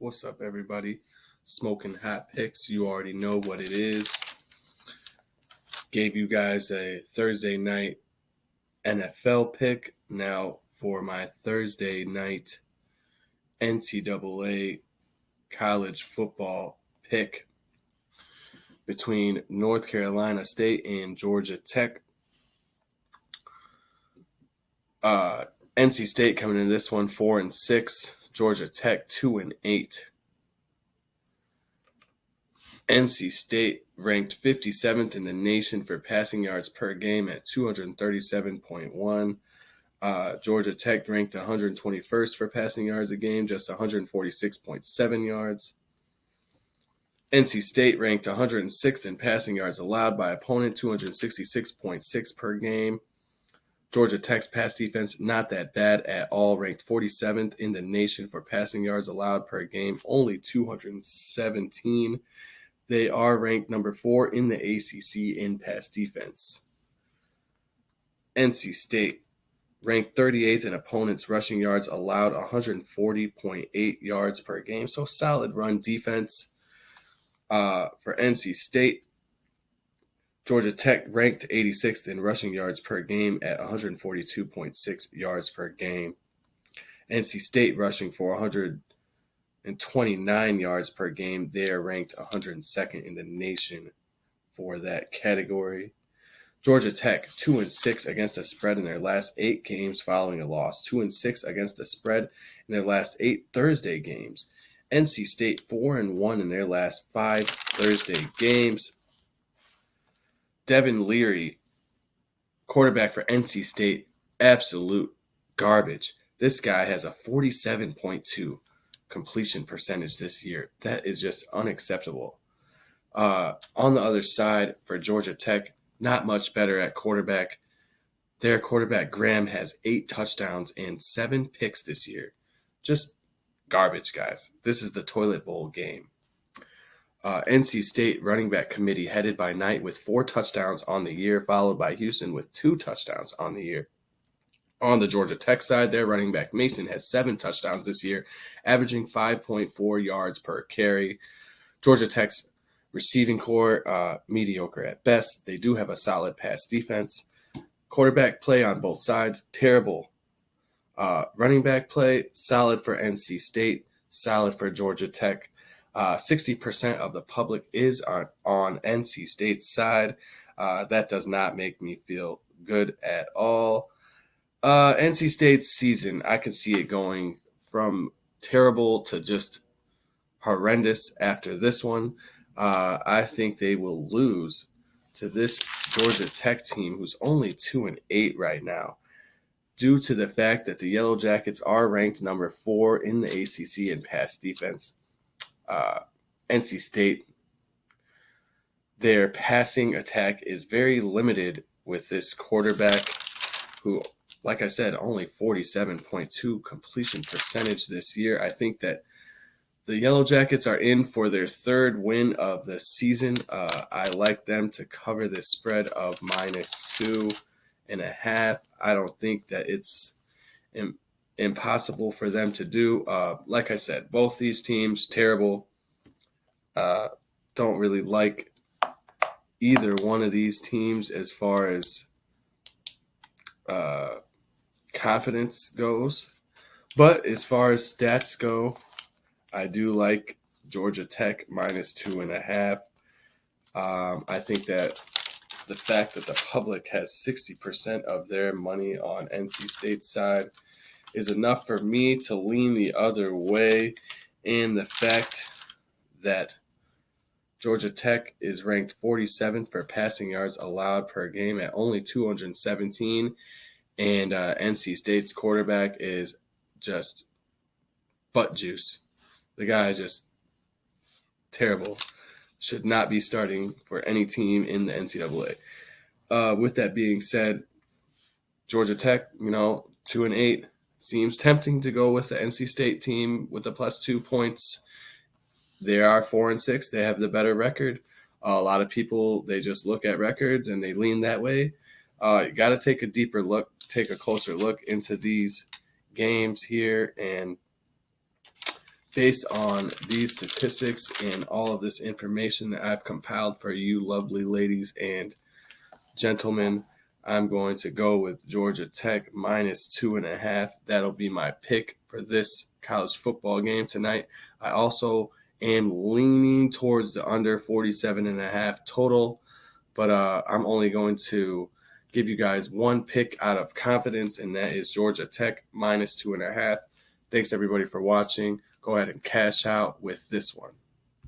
What's up, everybody? Smoking hot picks. You already know what it is. Gave you guys a Thursday night NFL pick. Now for my Thursday night NCAA college football pick between North Carolina State and Georgia Tech. NC State coming in this one 4-6. Georgia Tech 2-8. NC State ranked 57th in the nation for passing yards per game at 237.1. Georgia Tech ranked 121st for passing yards a game, just 146.7 yards. NC State ranked 106th in passing yards allowed by opponent, 266.6 per game. Georgia Tech's pass defense, not that bad at all, ranked 47th in the nation for passing yards allowed per game, only 217. They are ranked number 4 in the ACC in pass defense. NC State ranked 38th in opponents' rushing yards allowed, 140.8 yards per game. So solid run defense for NC State. Georgia Tech ranked 86th in rushing yards per game at 142.6 yards per game. NC State rushing for 129 yards per game. They are ranked 102nd in the nation for that category. Georgia Tech 2-6 against the spread in their last 8 games following a loss. 2-6 against the spread in their last 8 Thursday games. NC State 4-1 in their last 5 Thursday games. Devin Leary, quarterback for NC State, absolute garbage. This guy has a 47.2 completion percentage this year. That is just unacceptable. On the other side, for Georgia Tech, not much better at quarterback. Their quarterback, Graham, has 8 touchdowns and 7 picks this year. Just garbage, guys. This is the toilet bowl game. NC State running back committee headed by Knight with 4 touchdowns on the year, followed by Houston with 2 touchdowns on the year. On the Georgia Tech side, their running back Mason has 7 touchdowns this year, averaging 5.4 yards per carry. Georgia Tech's receiving core, mediocre at best. They do have a solid pass defense. Quarterback play on both sides, terrible. Running back play, solid for NC State, solid for Georgia Tech. 60% of the public is on NC State's side. That does not make me feel good at all. NC State's season, I could see it going from terrible to just horrendous after this one. I think they will lose to this Georgia Tech team, who's only 2-8 right now, due to the fact that the Yellow Jackets are ranked number 4 in the ACC in pass defense. NC State, their passing attack is very limited with this quarterback who, like I said, only 47.2 completion percentage this year. I think that the Yellow Jackets are in for their 3rd win of the season. I like them to cover this spread of -2.5. I don't think that it's impossible for them to do. Like I said, both these teams, terrible. Don't really like either one of these teams as far as confidence goes. But as far as stats go, I do like Georgia Tech -2.5. I think that the fact that the public has 60% of their money on NC State's side is enough for me to lean the other way. And the fact that Georgia Tech is ranked 47th for passing yards allowed per game at only 217. And NC State's quarterback is just butt juice. The guy is just terrible. Should not be starting for any team in the NCAA. With that being said, Georgia Tech, 2-8. Seems tempting to go with the NC State team with the +2 points. They are 4-6. They have the better record. A lot of people, they just look at records and they lean that way. You got to take a deeper look, take a closer look into these games here and based on these statistics and all of this information that I've compiled for you lovely ladies and gentlemen, I'm going to go with Georgia Tech -2.5. That'll be my pick for this college football game tonight. I also am leaning towards the under 47.5 total, but I'm only going to give you guys one pick out of confidence, and that is Georgia Tech -2.5. Thanks everybody for watching. Go ahead and cash out with this one.